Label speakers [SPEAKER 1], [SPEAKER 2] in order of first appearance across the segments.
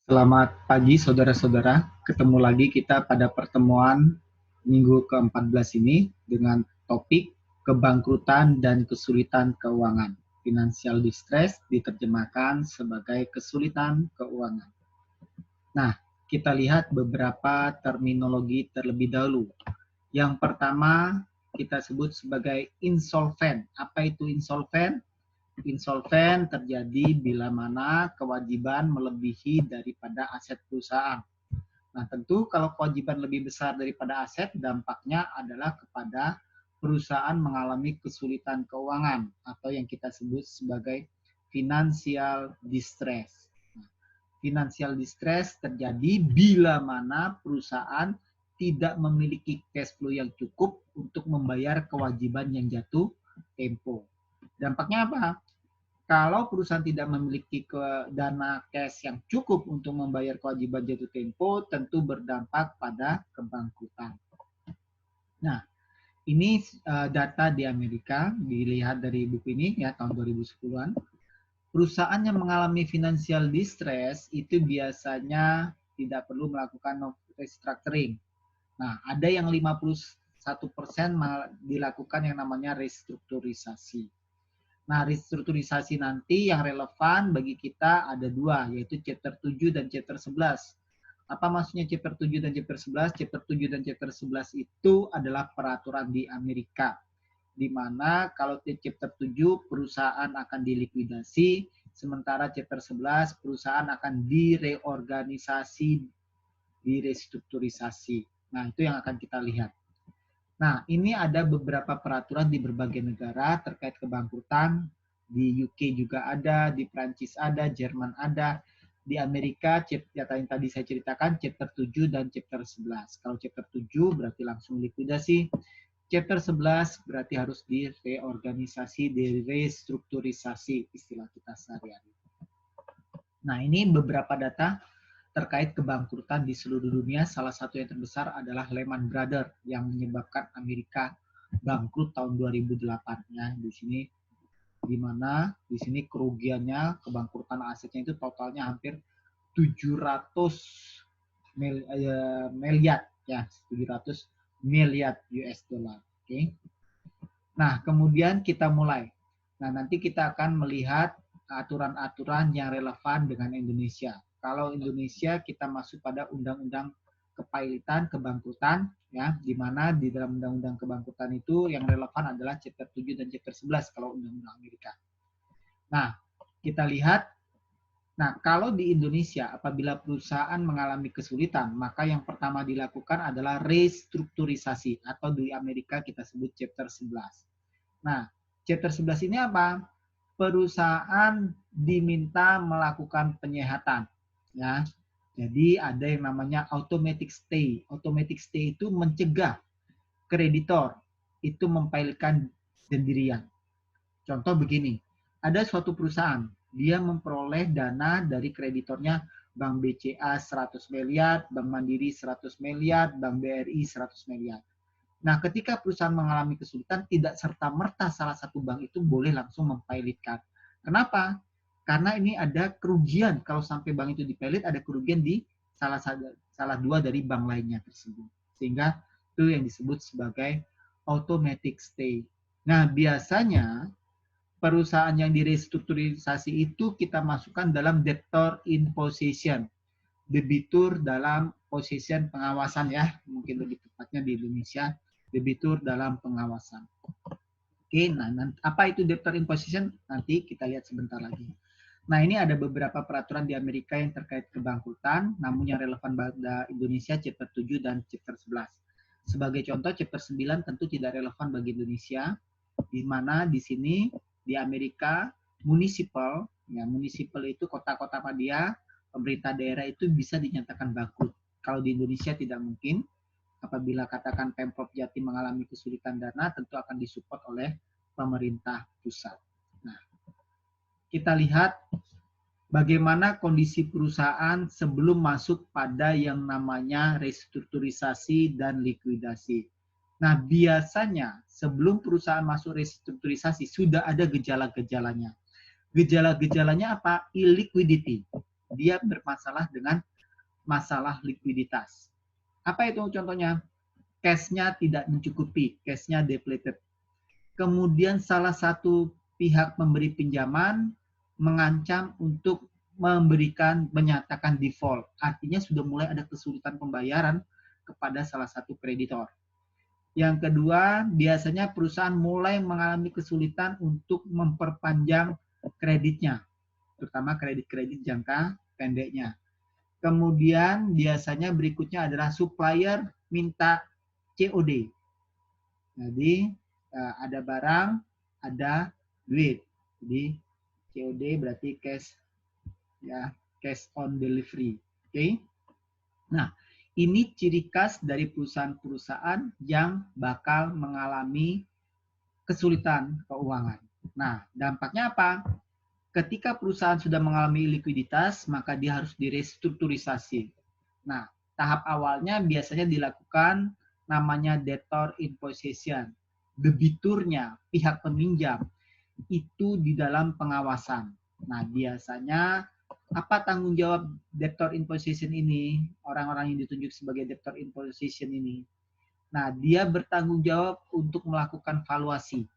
[SPEAKER 1] Selamat pagi saudara-saudara, ketemu lagi kita pada pertemuan minggu ke-14 ini dengan topik kebangkrutan dan kesulitan keuangan. Financial distress diterjemahkan sebagai kesulitan keuangan. Nah, kita lihat beberapa terminologi terlebih dahulu. Yang pertama kita sebut sebagai insolvent. Apa itu insolvent? Insolvent terjadi bila mana kewajiban melebihi daripada aset perusahaan. Nah, tentu kalau kewajiban lebih besar daripada aset, dampaknya adalah kepada perusahaan mengalami kesulitan keuangan atau yang kita sebut sebagai financial distress. Nah, financial distress terjadi bila mana perusahaan tidak memiliki cash flow yang cukup untuk membayar kewajiban yang jatuh tempo. Dampaknya apa? Kalau perusahaan tidak memiliki dana cash yang cukup untuk membayar kewajiban jatuh tempo, tentu berdampak pada kebangkrutan. Nah, ini data di Amerika, dilihat dari buku ini ya tahun 2010-an. Perusahaan yang mengalami financial distress itu biasanya tidak perlu melakukan restructuring. Nah, ada yang 51% dilakukan yang namanya restrukturisasi. Nah, restrukturisasi nanti yang relevan bagi kita ada dua, yaitu chapter 7 dan chapter 11. Apa maksudnya chapter 7 dan chapter 11? Chapter 7 dan chapter 11 itu adalah peraturan di Amerika, di mana kalau di chapter 7 perusahaan akan dilikuidasi, sementara chapter 11 perusahaan akan direorganisasi, direstrukturisasi. Nah, itu yang akan kita lihat. Nah, ini ada beberapa peraturan di berbagai negara terkait kebangkrutan. Di UK juga ada, di Prancis ada, Jerman ada. Di Amerika, data yang tadi saya ceritakan, chapter 7 dan chapter 11. Kalau chapter 7 berarti langsung likuidasi. Chapter 11 berarti harus direorganisasi, direstrukturisasi, istilah kita sehari-hari. Nah, ini beberapa data terkait kebangkrutan di seluruh dunia. Salah satu yang terbesar adalah Lehman Brothers yang menyebabkan Amerika bangkrut tahun 2008 ya. Di mana di sini kerugiannya, kebangkrutan asetnya itu totalnya hampir 700 miliar ya, 700 miliar US dollar. Oke. Nah, kemudian kita mulai. Nah, nanti kita akan melihat aturan-aturan yang relevan dengan Indonesia. Kalau Indonesia kita masuk pada undang-undang kepailitan, kebangkrutan, ya, di mana di dalam undang-undang kebangkrutan itu yang relevan adalah chapter 7 dan chapter 11 kalau undang-undang Amerika. Nah, kita lihat, nah kalau di Indonesia apabila perusahaan mengalami kesulitan, maka yang pertama dilakukan adalah restrukturisasi atau di Amerika kita sebut chapter 11. Nah, chapter 11 ini apa? Perusahaan diminta melakukan penyehatan, ya. Jadi ada yang namanya automatic stay. Automatic stay itu mencegah kreditor itu mempilotkan sendirian. Contoh begini, ada suatu perusahaan, dia memperoleh dana dari kreditornya Bank BCA 100 miliar, Bank Mandiri 100 miliar, Bank BRI 100 miliar. Nah, ketika perusahaan mengalami kesulitan, tidak serta-merta salah satu bank itu boleh langsung mempilotkan. Kenapa? Karena ini ada kerugian. Kalau sampai bank itu dipilot, ada kerugian di salah dua dari bank lainnya tersebut. Sehingga itu yang disebut sebagai automatic stay. Nah, biasanya perusahaan yang direstrukturisasi itu kita masukkan dalam debtor in possession. Debitur dalam position pengawasan ya, mungkin lebih tepatnya di Indonesia, debitur dalam pengawasan. Oke, nah apa itu debtor in possession? Nanti kita lihat sebentar lagi. Nah, ini ada beberapa peraturan di Amerika yang terkait kebangkrutan, namun yang relevan pada Indonesia chapter 7 dan chapter 11. Sebagai contoh, chapter 9 tentu tidak relevan bagi Indonesia, di mana di sini di Amerika municipal, ya municipal itu kota-kota media, pemerintah daerah itu bisa dinyatakan bangkrut. Kalau di Indonesia tidak mungkin. Apabila katakan Pemprov Jatim mengalami kesulitan dana, tentu akan disupport oleh pemerintah pusat. Nah, kita lihat bagaimana kondisi perusahaan sebelum masuk pada yang namanya restrukturisasi dan likuidasi. Nah, biasanya sebelum perusahaan masuk restrukturisasi sudah ada gejala-gejalanya. Gejala-gejalanya apa? Illiquidity. dia bermasalah dengan masalah likuiditas. Apa itu contohnya? Cash-nya tidak mencukupi, cash-nya depleted. Kemudian salah satu pihak pemberi pinjaman mengancam untuk menyatakan default. Artinya sudah mulai ada kesulitan pembayaran kepada salah satu kreditor. Yang kedua, biasanya perusahaan mulai mengalami kesulitan untuk memperpanjang kreditnya, terutama kredit-kredit jangka pendeknya. Kemudian biasanya berikutnya adalah supplier minta COD. Jadi ada barang, ada duit. Jadi COD berarti cash, ya, cash on delivery. Oke. Nah, ini ciri khas dari perusahaan-perusahaan yang bakal mengalami kesulitan keuangan. Nah, dampaknya apa? Ketika perusahaan sudah mengalami likuiditas, maka dia harus direstrukturisasi. Nah, tahap awalnya biasanya dilakukan namanya debtor imposition. Debiturnya, pihak peminjam, itu di dalam pengawasan. Nah, biasanya apa tanggung jawab debtor imposition ini? Orang-orang yang ditunjuk sebagai debtor imposition ini. Nah, dia bertanggung jawab untuk melakukan valuasi.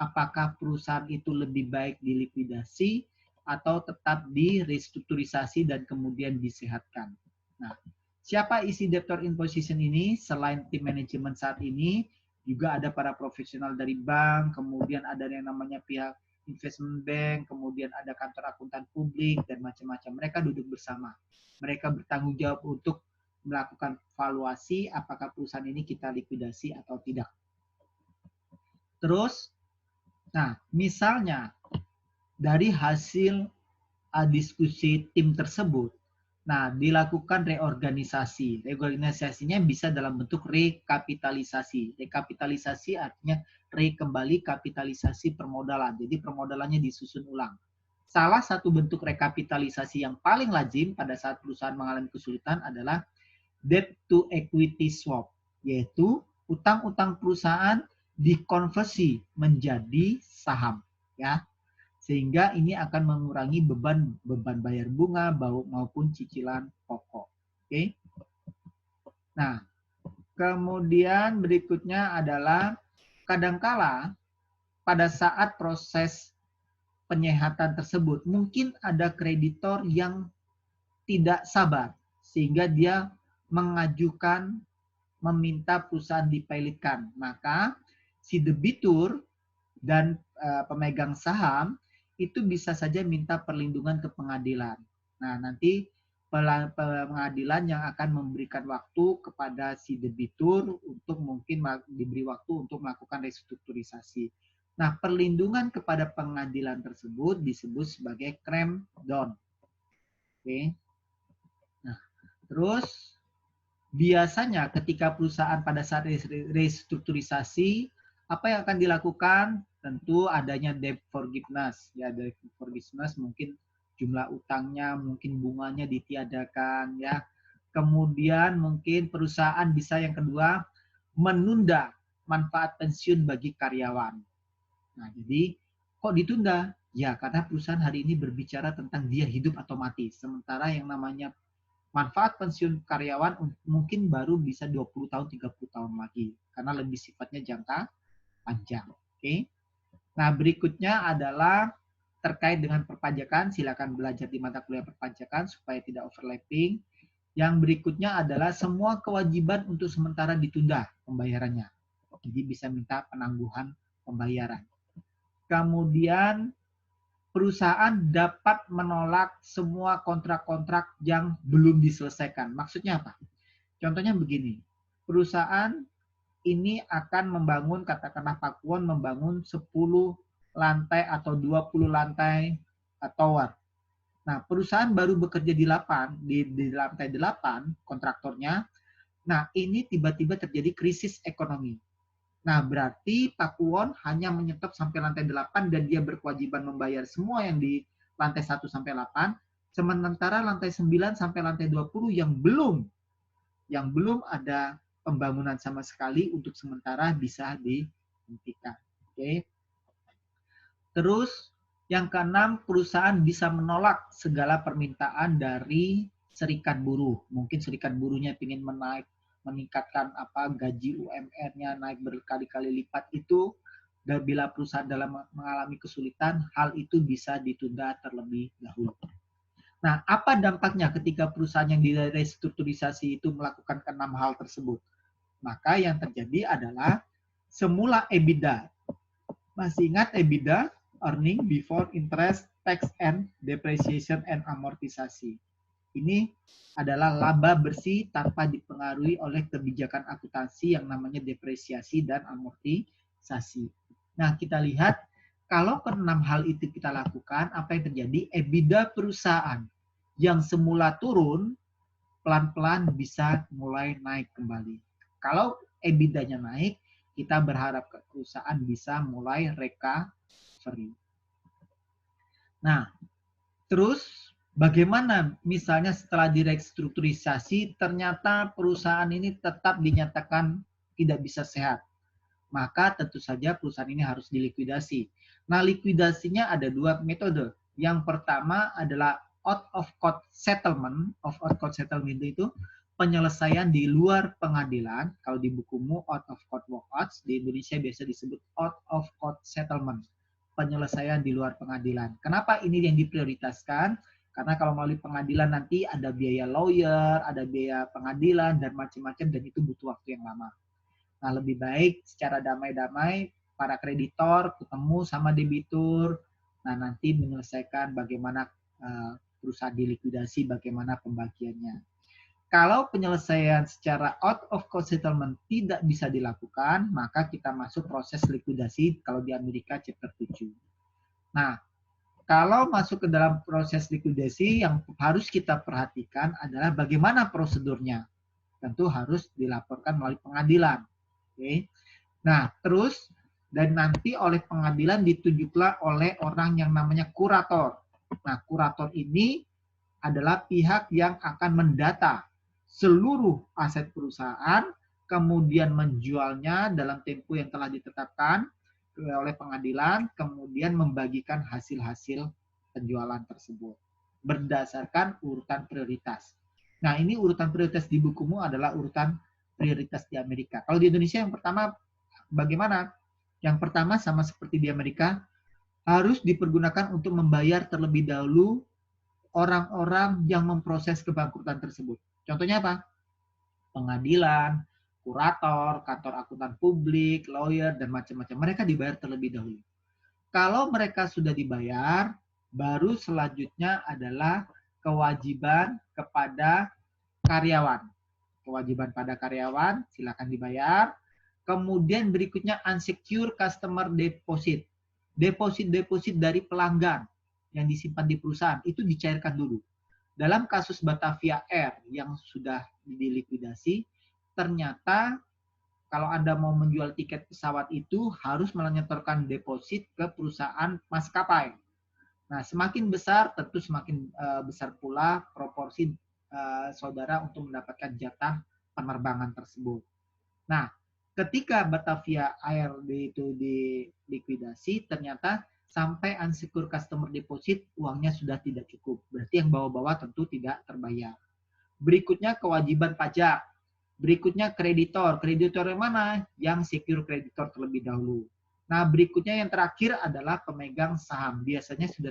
[SPEAKER 1] Apakah perusahaan itu lebih baik dilikuidasi atau tetap direstrukturisasi dan kemudian disehatkan. Nah, siapa isi debtor imposition ini? Selain tim manajemen saat ini, juga ada para profesional dari bank, kemudian ada yang namanya pihak investment bank, kemudian ada kantor akuntan publik, dan macam-macam. Mereka duduk bersama. Mereka bertanggung jawab untuk melakukan valuasi apakah perusahaan ini kita likuidasi atau tidak. Terus, nah, misalnya dari hasil diskusi tim tersebut, nah, dilakukan reorganisasi. Reorganisasinya bisa dalam bentuk rekapitalisasi. Rekapitalisasi artinya kembali kapitalisasi permodalan. Jadi permodalannya disusun ulang. Salah satu bentuk rekapitalisasi yang paling lazim pada saat perusahaan mengalami kesulitan adalah debt to equity swap, yaitu utang-utang perusahaan dikonversi menjadi saham, ya. Sehingga ini akan mengurangi beban bayar bunga maupun cicilan pokok. Oke. Nah, kemudian berikutnya adalah kadangkala pada saat proses penyehatan tersebut mungkin ada kreditor yang tidak sabar sehingga dia mengajukan meminta perusahaan dipilotkan. Maka si debitur dan pemegang saham itu bisa saja minta perlindungan ke pengadilan. Nah, nanti pengadilan yang akan memberikan waktu kepada si debitur untuk mungkin diberi waktu untuk melakukan restrukturisasi. Nah, perlindungan kepada pengadilan tersebut disebut sebagai cramdown. Oke. Nah, terus biasanya ketika perusahaan pada saat restrukturisasi, apa yang akan dilakukan? Tentu adanya debt forgiveness. Ya, debt forgiveness mungkin jumlah utangnya, mungkin bunganya ditiadakan, ya. Kemudian mungkin perusahaan bisa yang kedua menunda manfaat pensiun bagi karyawan. Nah, jadi kok ditunda? Ya, karena perusahaan hari ini berbicara tentang dia hidup atau mati. Sementara yang namanya manfaat pensiun karyawan mungkin baru bisa 20 tahun, 30 tahun lagi. Karena lebih sifatnya jangka panjang. Oke. Nah, berikutnya adalah terkait dengan perpajakan. Silakan belajar di mata kuliah perpajakan supaya tidak overlapping. Yang berikutnya adalah semua kewajiban untuk sementara ditunda pembayarannya. Jadi bisa minta penangguhan pembayaran. Kemudian perusahaan dapat menolak semua kontrak-kontrak yang belum diselesaikan. Maksudnya apa? Contohnya begini, perusahaan ini akan membangun, katakanlah Pakuwon membangun 10 lantai atau 20 lantai tower. Nah, perusahaan baru bekerja di lantai 8, kontraktornya. Nah, ini tiba-tiba terjadi krisis ekonomi. Nah, berarti Pakuwon hanya menyetop sampai lantai 8 dan dia berkewajiban membayar semua yang di lantai 1 sampai 8, sementara lantai 9 sampai lantai 20 yang belum ada pembangunan sama sekali untuk sementara bisa dihentikan. Oke. Terus Yang keenam, perusahaan bisa menolak segala permintaan dari serikat buruh. Mungkin serikat buruhnya ingin meningkatkan gaji UMR-nya naik berkali-kali lipat itu, dan bila perusahaan dalam mengalami kesulitan, hal itu bisa ditunda terlebih dahulu. Nah, apa dampaknya ketika perusahaan yang direstrukturisasi itu melakukan keenam hal tersebut? Maka yang terjadi adalah semula EBITDA. Masih ingat EBITDA? Earning before interest, tax, and depreciation and amortisasi. Ini adalah laba bersih tanpa dipengaruhi oleh kebijakan akuntansi yang namanya depresiasi dan amortisasi. Nah, kita lihat kalau keenam hal itu kita lakukan, apa yang terjadi? EBITDA perusahaan yang semula turun, pelan-pelan bisa mulai naik kembali. Kalau EBITDA-nya naik, kita berharap perusahaan bisa mulai recovery. Nah, terus bagaimana misalnya setelah direstrukturisasi, ternyata perusahaan ini tetap dinyatakan tidak bisa sehat. Maka tentu saja perusahaan ini harus dilikuidasi. Nah, likuidasinya ada dua metode. Yang pertama adalah out of court settlement. Out of court settlement itu penyelesaian di luar pengadilan. Kalau di bukumu out of court walkouts, di Indonesia biasa disebut out of court settlement. Penyelesaian di luar pengadilan. Kenapa ini yang diprioritaskan? Karena kalau melalui pengadilan nanti ada biaya lawyer, ada biaya pengadilan, dan macam-macam, dan itu butuh waktu yang lama. Nah, lebih baik secara damai-damai para kreditor ketemu sama debitur, nah nanti menyelesaikan bagaimana perusahaan dilikuidasi, bagaimana pembagiannya. Kalau penyelesaian secara out of court settlement tidak bisa dilakukan, maka kita masuk proses likuidasi kalau di Amerika chapter 7. Nah, kalau masuk ke dalam proses likuidasi yang harus kita perhatikan adalah bagaimana prosedurnya. Tentu harus dilaporkan melalui pengadilan. Oke. Nah, terus dan nanti oleh pengadilan ditunjuklah oleh orang yang namanya kurator. Nah, kurator ini adalah pihak yang akan mendata seluruh aset perusahaan, kemudian menjualnya dalam tempo yang telah ditetapkan oleh pengadilan, kemudian membagikan hasil-hasil penjualan tersebut berdasarkan urutan prioritas. Nah, ini urutan prioritas di bukumu adalah urutan prioritas di Amerika. Kalau di Indonesia yang pertama bagaimana? Yang pertama sama seperti di Amerika, harus dipergunakan untuk membayar terlebih dahulu orang-orang yang memproses kebangkrutan tersebut. Contohnya apa? Pengadilan, kurator, kantor akuntan publik, lawyer, dan macam-macam. Mereka dibayar terlebih dahulu. Kalau mereka sudah dibayar, baru selanjutnya adalah kewajiban kepada karyawan. Kewajiban pada karyawan, silakan dibayar. Kemudian berikutnya unsecured customer deposit. Deposit dari pelanggan yang disimpan di perusahaan, itu dicairkan dulu. Dalam kasus Batavia Air yang sudah dilikuidasi, ternyata kalau Anda mau menjual tiket pesawat itu harus menyetorkan deposit ke perusahaan maskapai. Nah, semakin besar tentu semakin besar pula proporsi saudara untuk mendapatkan jatah penerbangan tersebut. Nah, ketika Batavia Air itu dilikuidasi, ternyata sampai unsecured customer deposit uangnya sudah tidak cukup. Berarti yang bawa-bawa tentu tidak terbayar. Berikutnya kewajiban pajak. Berikutnya kreditor. Kreditor yang mana? Yang secure kreditor terlebih dahulu. Nah, berikutnya yang terakhir adalah pemegang saham. Biasanya sudah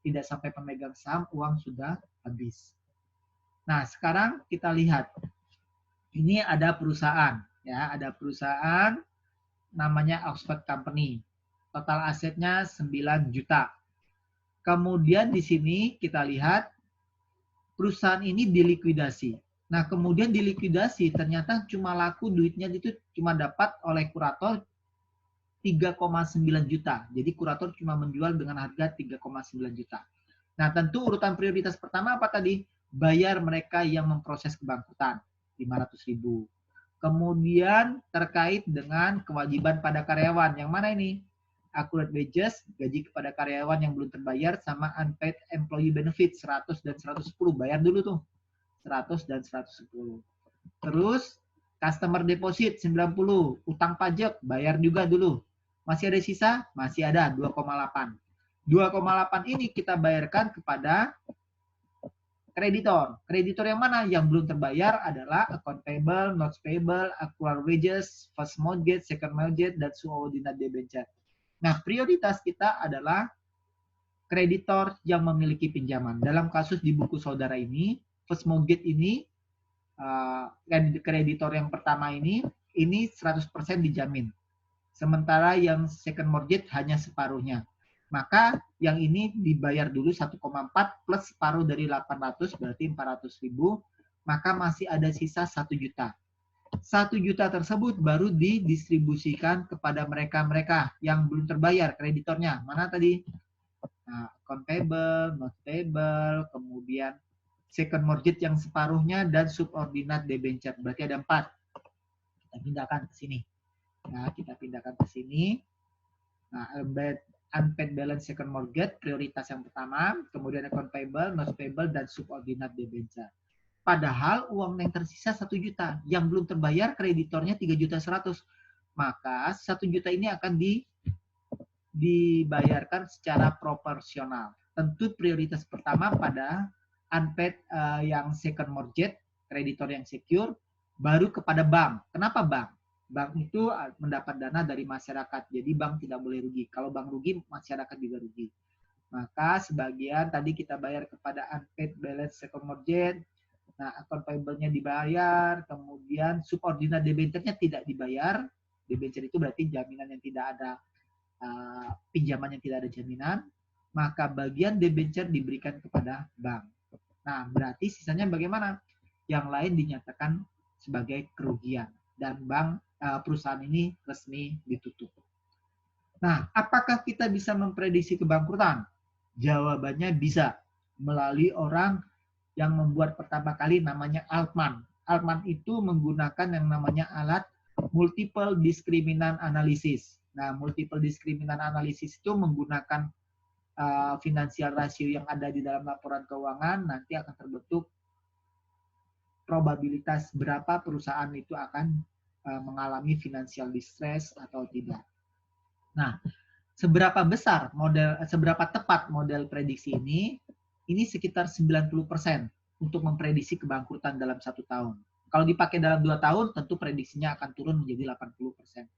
[SPEAKER 1] tidak sampai pemegang saham, uang sudah habis. Nah, sekarang kita lihat. Ini ada perusahaan. Ya, ada perusahaan namanya Oxford Company. Total asetnya 9 juta. Kemudian di sini kita lihat perusahaan ini dilikuidasi. Nah, kemudian dilikuidasi ternyata cuma laku duitnya itu cuma dapat oleh kurator 3,9 juta. Jadi kurator cuma menjual dengan harga 3,9 juta. Nah, tentu urutan prioritas pertama apa tadi? Bayar mereka yang memproses kebangkrutan, 500.000. Kemudian terkait dengan kewajiban pada karyawan. Yang mana ini? Accrued wages, gaji kepada karyawan yang belum terbayar, sama unpaid employee benefit, 100 dan 110. Bayar dulu tuh. 100 dan 110. Terus customer deposit 90. Utang pajak, bayar juga dulu. Masih ada sisa? Masih ada 2,8. 2,8 ini kita bayarkan kepada kreditor. Kreditor yang mana? Yang belum terbayar adalah account payable, notes payable, accrual wages, first mortgage, second mortgage, dan subordinate debenture. Nah, prioritas kita adalah kreditor yang memiliki pinjaman. Dalam kasus di buku saudara ini, first mortgage ini, kreditor yang pertama ini 100% dijamin. Sementara yang second mortgage hanya separuhnya. Maka yang ini dibayar dulu 1,4 plus separuh dari 800 berarti 400.000, maka masih ada sisa 1 juta. 1 juta tersebut baru didistribusikan kepada mereka-mereka yang belum terbayar kreditornya. Mana tadi? Nah, account payable, note payable, kemudian second mortgage yang separuhnya, dan subordinate debenture. Berarti ada 4. Kita pindahkan ke sini. Nah, kita pindahkan ke sini. Nah, unpaid balance second mortgage, prioritas yang pertama, kemudian account payable, notes payable, dan subordinate debenture. Padahal uang yang tersisa 1 juta, yang belum terbayar kreditornya 3.100.000. Maka 1 juta ini akan dibayarkan secara proporsional. Tentu prioritas pertama pada unpaid yang second mortgage, kreditor yang secure, baru kepada bank. Kenapa bank? Bank itu mendapat dana dari masyarakat, jadi bank tidak boleh rugi. Kalau bank rugi, masyarakat juga rugi. Maka sebagian tadi kita bayar kepada unpaid balance second mortgage, nah account payable-nya dibayar, kemudian subordinate debenture-nya tidak dibayar. Debenture itu berarti jaminan yang tidak ada, pinjaman yang tidak ada jaminan, maka bagian debenture diberikan kepada bank. Nah, berarti sisanya bagaimana? Yang lain dinyatakan sebagai kerugian dan bank perusahaan ini resmi ditutup. Nah, apakah kita bisa memprediksi kebangkrutan? Jawabannya bisa, melalui orang yang membuat pertama kali namanya Altman. Altman itu menggunakan yang namanya alat multiple discriminant analysis. Nah, multiple discriminant analysis itu menggunakan financial ratio yang ada di dalam laporan keuangan, nanti akan terbentuk probabilitas berapa perusahaan itu akan mengalami financial distress atau tidak. Nah, seberapa tepat model prediksi ini? Ini sekitar 90% untuk memprediksi kebangkrutan dalam 1 tahun. Kalau dipakai dalam 2 tahun, tentu prediksinya akan turun menjadi 80%.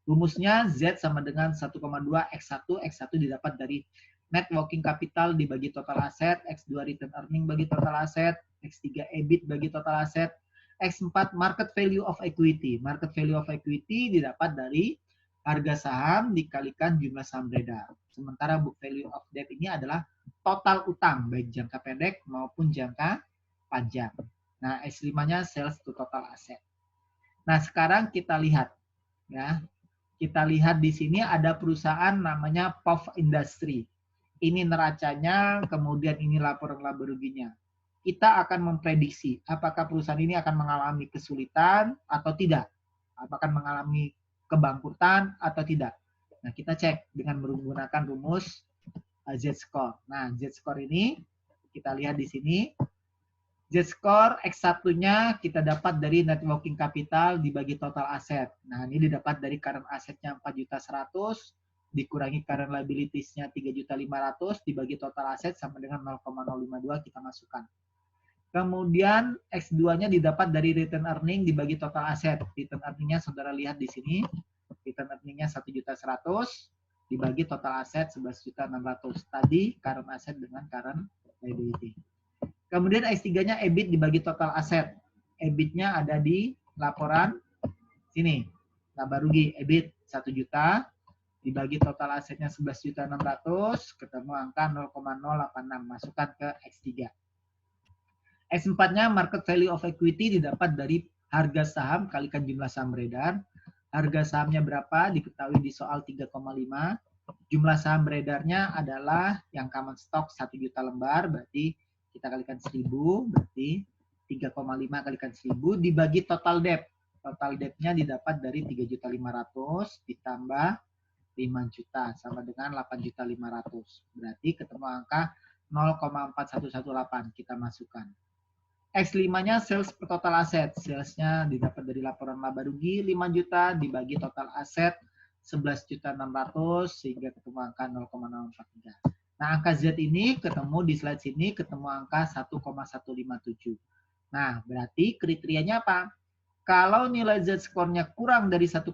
[SPEAKER 1] Rumusnya Z sama dengan 1,2 X1. X1 didapat dari net working capital dibagi total aset, X2 return earning bagi total aset, X3 EBIT bagi total aset, X4 market value of equity. Market value of equity didapat dari harga saham dikalikan jumlah saham beredar. Sementara book value of debt ini adalah total utang, baik jangka pendek maupun jangka panjang. Nah, S5-nya sales to total asset. Nah, sekarang kita lihat. Ya, kita lihat di sini ada perusahaan namanya POV Industry. Ini neracanya, kemudian ini laporan laba ruginya. Kita akan memprediksi apakah perusahaan ini akan mengalami kesulitan atau tidak. Apakah mengalami kebangkrutan atau tidak. Nah, kita cek dengan menggunakan rumus Z-score. Nah, Z-score ini kita lihat di sini. Z-score X1-nya kita dapat dari net working capital dibagi total aset. Nah, ini didapat dari current assetnya 4.100.000 dikurangi current liabilities-nya 3.500.000 dibagi total aset sama dengan 0,052 kita masukkan. Kemudian X2-nya didapat dari return earning dibagi total aset. Return earning-nya saudara lihat di sini. Return earning-nya 1.100.000 dibagi total aset 11.600.000. Tadi current asset dengan current liability. Kemudian X3-nya EBIT dibagi total aset. EBIT-nya ada di laporan sini. Laba rugi EBIT 1 juta dibagi total asetnya 11.600.000, ketemu angka 0,086. Masukkan ke X3. X4-nya market value of equity didapat dari harga saham kalikan jumlah saham beredar. Harga sahamnya berapa? Diketahui di soal 3,5. Jumlah saham beredarnya adalah yang common stock 1 juta lembar, berarti kita kalikan 1.000, berarti 3,5 kalikan 1.000 dibagi total debt. Total debt-nya didapat dari 3.500.000 ditambah 5 juta sama dengan 8.500.000. Berarti ketemu angka 0,4118 kita masukkan. X5-nya sales per total aset. Salesnya didapat dari laporan laba rugi 5 juta dibagi total aset 11.600.000 sehingga ketemu angka 0,043. Nah, angka Z ini ketemu di slide sini, ketemu angka 1,157. Nah, berarti kriterianya apa? Kalau nilai Z skornya kurang dari 1,8,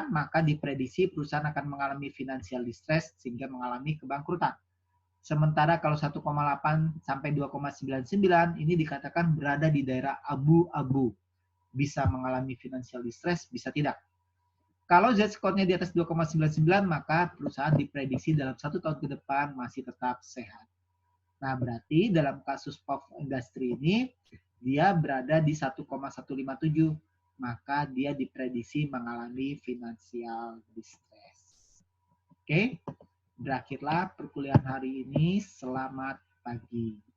[SPEAKER 1] maka diprediksi perusahaan akan mengalami financial distress sehingga mengalami kebangkrutan. Sementara kalau 1,8 sampai 2,99 ini dikatakan berada di daerah abu-abu. Bisa mengalami financial distress, bisa tidak. Kalau Z-score-nya di atas 2,99, maka perusahaan diprediksi dalam 1 tahun ke depan masih tetap sehat. Nah, berarti dalam kasus POF Industri ini, dia berada di 1,157. Maka dia diprediksi mengalami financial distress. Oke, berakhirlah perkuliahan hari ini. Selamat pagi.